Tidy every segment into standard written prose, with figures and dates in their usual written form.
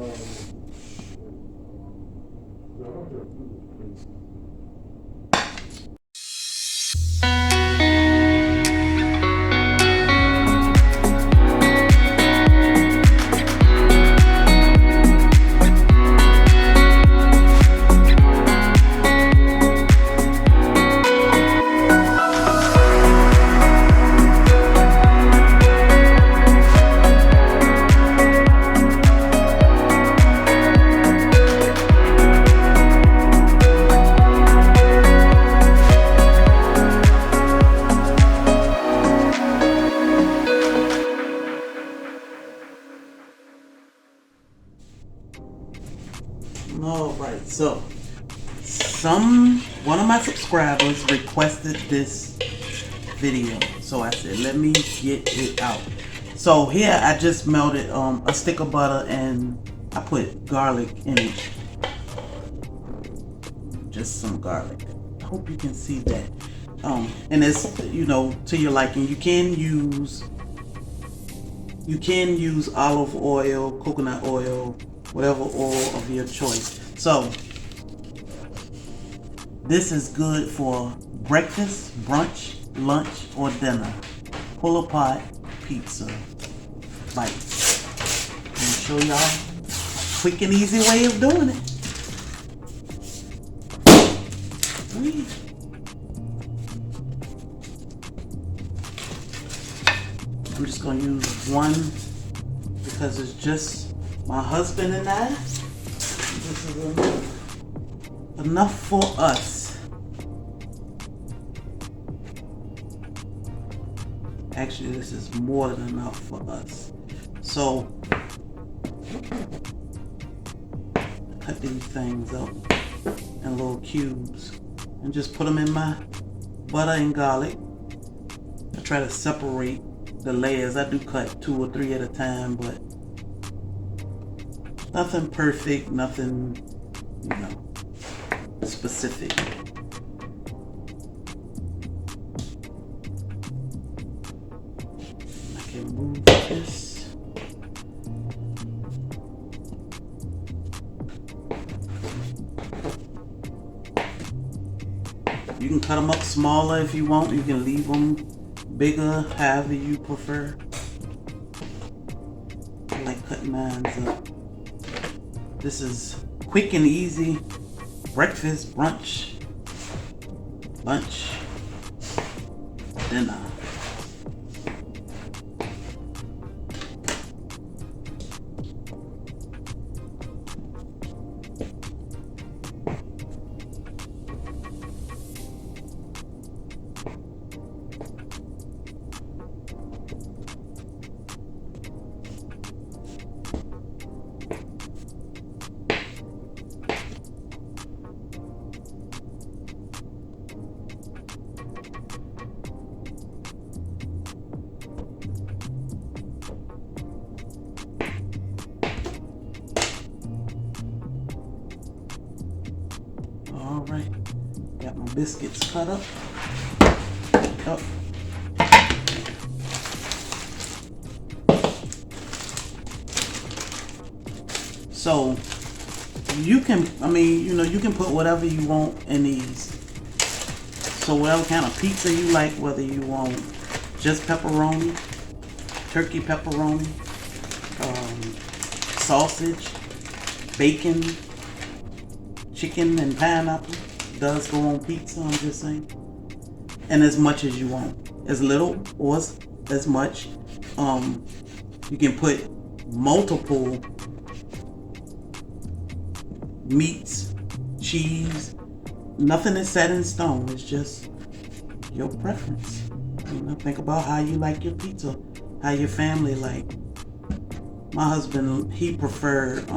All right, so one of my subscribers requested this video, so I said let me get it out. So here I just melted a stick of butter and I put garlic in it, just some garlic. I hope you can see that. And it's, you know, to your liking. You can use olive oil, coconut oil, whatever oil of your choice. So this is good for breakfast, brunch, lunch, or dinner. Pull apart pizza bites. I'm gonna show y'all a quick and easy way of doing it. I'm just gonna use one because it's just my husband and I. This is enough for us. Actually, this is more than enough for us. So, cut these things up in little cubes and just put them in my butter and garlic. I try to separate the layers. I do cut 2 or 3 at a time, but nothing perfect, nothing, you know, specific. I can move this. You can cut them up smaller if you want. You can leave them bigger, however you prefer. I like cutting mine up. This is quick and easy breakfast, brunch, lunch, dinner. All right, got my biscuits cut up. So you can, you can put whatever you want in these. So whatever kind of pizza you like, whether you want just pepperoni, turkey pepperoni, sausage, bacon, chicken, and pineapple does go on pizza, I'm just saying. And as much as you want, as little or as much. You can put multiple meats, cheese. Nothing is set in stone. It's just your preference. Think about how you like your pizza, how your family like. My husband, he preferred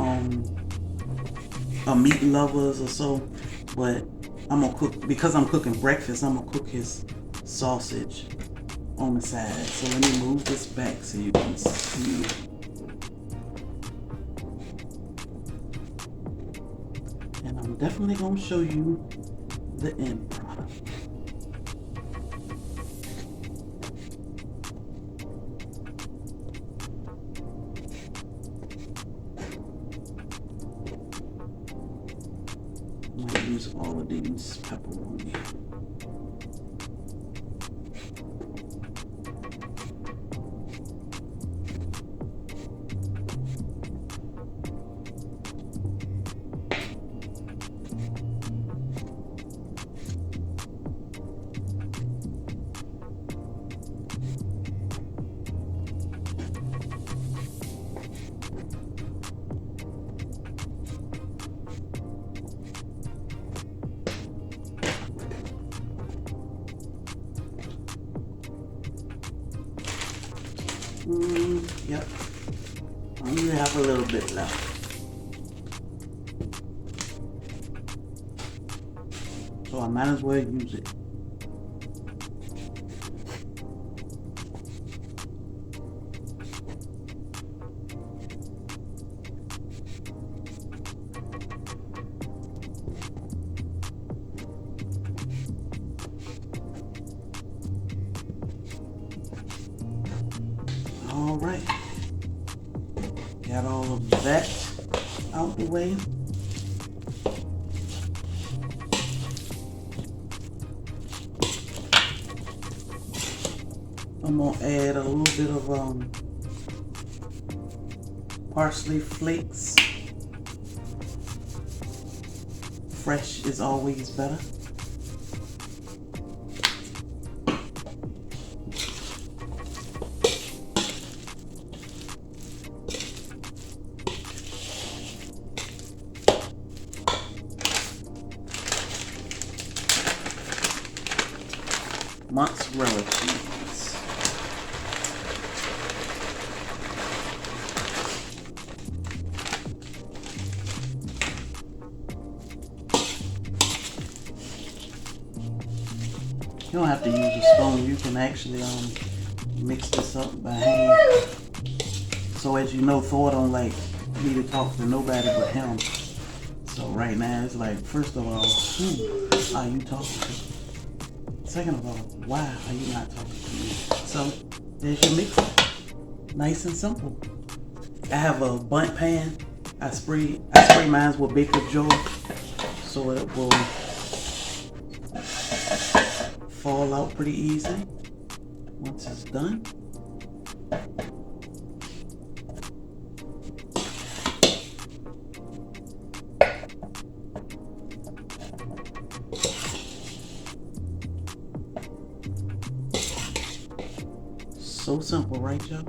a meat lovers or so, but I'm gonna cook, because I'm cooking breakfast, I'm gonna cook his sausage on the side. So let me move this back so you can see. And I'm definitely gonna show you the end product. use all of these pepperoni. Yep. I only have a little bit left. So I might as well use it. All right. Got all of that out the way. I'm gonna add a little bit of parsley flakes. Fresh is always better. Mozzarella cheese. You don't have to use a spoon. You can actually mix this up by hand. So as you know, Thor don't like me to talk to nobody but him. So right now it's like, first of all, who are you talking to? Second of all, why are you not talking to me? So there's your mixer. Nice and simple. I have a bundt pan. I spray mine with baker's joy so it will fall out pretty easy once it's done. So simple, right, y'all?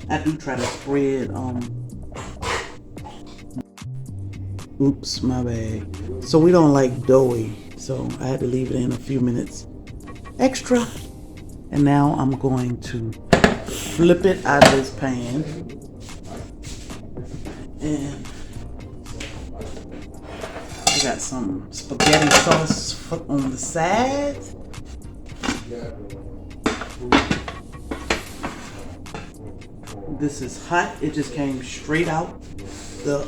I do try to spread, oops, my bad. So we don't like doughy, so I had to leave it in a few minutes extra. And now I'm going to flip it out of this pan. And I got some spaghetti sauce on the side. This is hot. It just came straight out the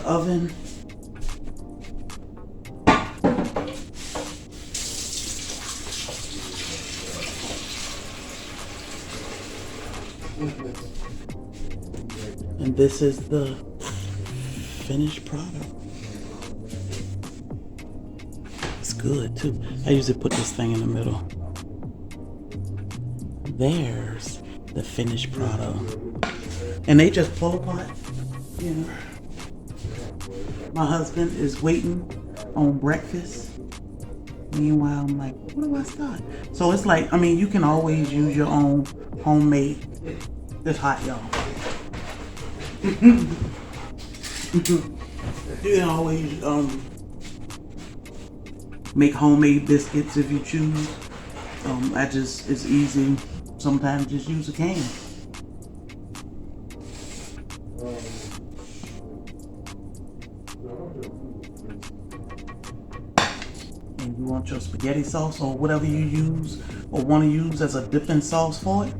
oven. And this is the finished product. It's good too. I usually put this thing in the middle. There's the finished product. And they just pull apart, you know. My husband is waiting on breakfast. Meanwhile, I'm like, what do I start? So it's like, I mean, you can always use your own homemade. It's hot, y'all. You can always make homemade biscuits if you choose. It's easy. Sometimes just use a can. And you want your spaghetti sauce or whatever you use or want to use as a dipping sauce for it,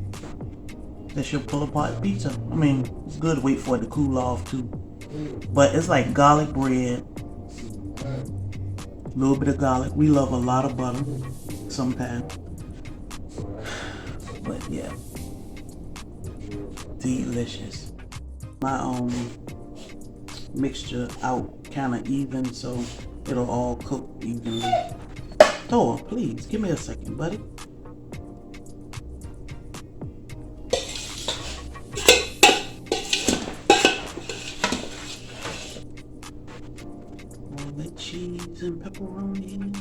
that's your pull apart pizza. I mean, it's good to wait for it to cool off too. But it's like garlic bread, a little bit of garlic. We love a lot of butter sometimes. But yeah, delicious. My mixture out kind of even so it'll all cook evenly. Thor, please give me a second, buddy. All that cheese and pepperoni.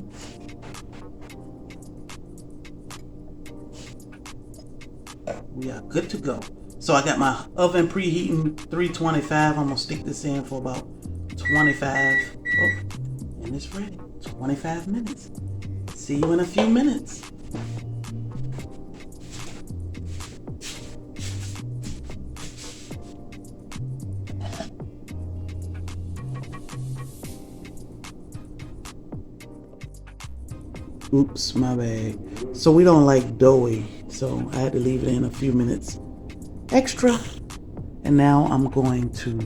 We are good to go. So I got my oven preheating 325. I'm gonna stick this in for about 25. Oh, and it's ready. 25 minutes. See you in a few minutes. Oops, my bad. So we don't like doughy, so I had to leave it in a few minutes extra. And now I'm going to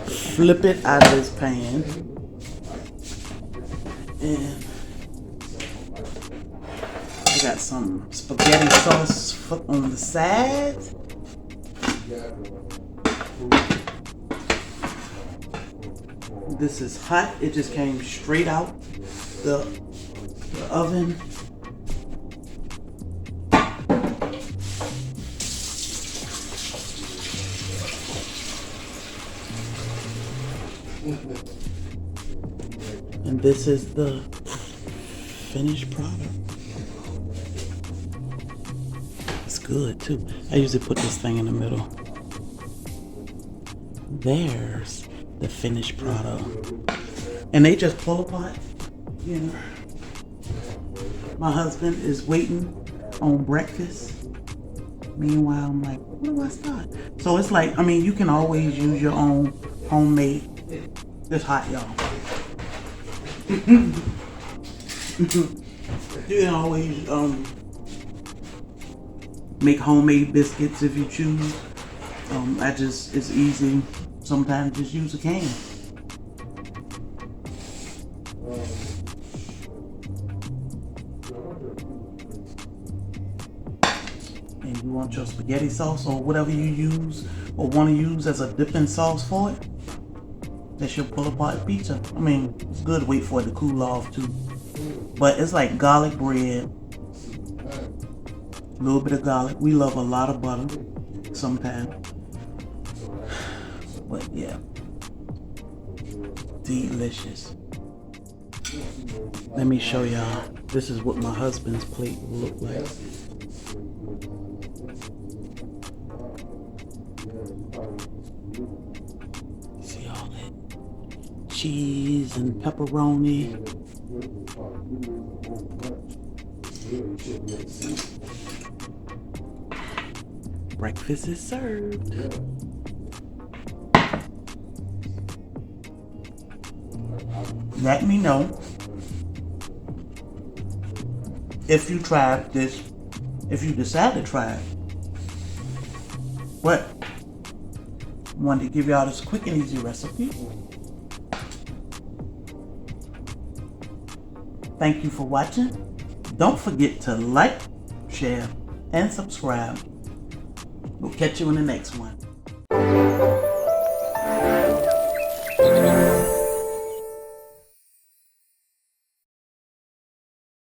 flip it out of this pan. And I got some spaghetti sauce on the side. This is hot. It just came straight out the oven. And this is the finished product. It's good too. I usually put this thing in the middle. There's the finished product. And they just pull apart, you know. My husband is waiting on breakfast. Meanwhile, I'm like, where do I start? So it's like, I mean, you can always use your own homemade. It's hot, y'all. You can always make homemade biscuits if you choose. It's easy. Sometimes just use a can. And you want your spaghetti sauce or whatever you use or want to use as a dipping sauce for it. That's your pull apart pizza. I mean, it's good to wait for it to cool off too. But it's like garlic bread, a little bit of garlic. We love a lot of butter sometimes. But yeah, delicious. Let me show y'all. This is what my husband's plate will look like. See all that cheese and pepperoni. Breakfast is served. Let me know if you tried this, if you decide to try it. But wanted to give y'all this quick and easy recipe. Thank you for watching. Don't forget to like, share, and subscribe. We'll catch you in the next one.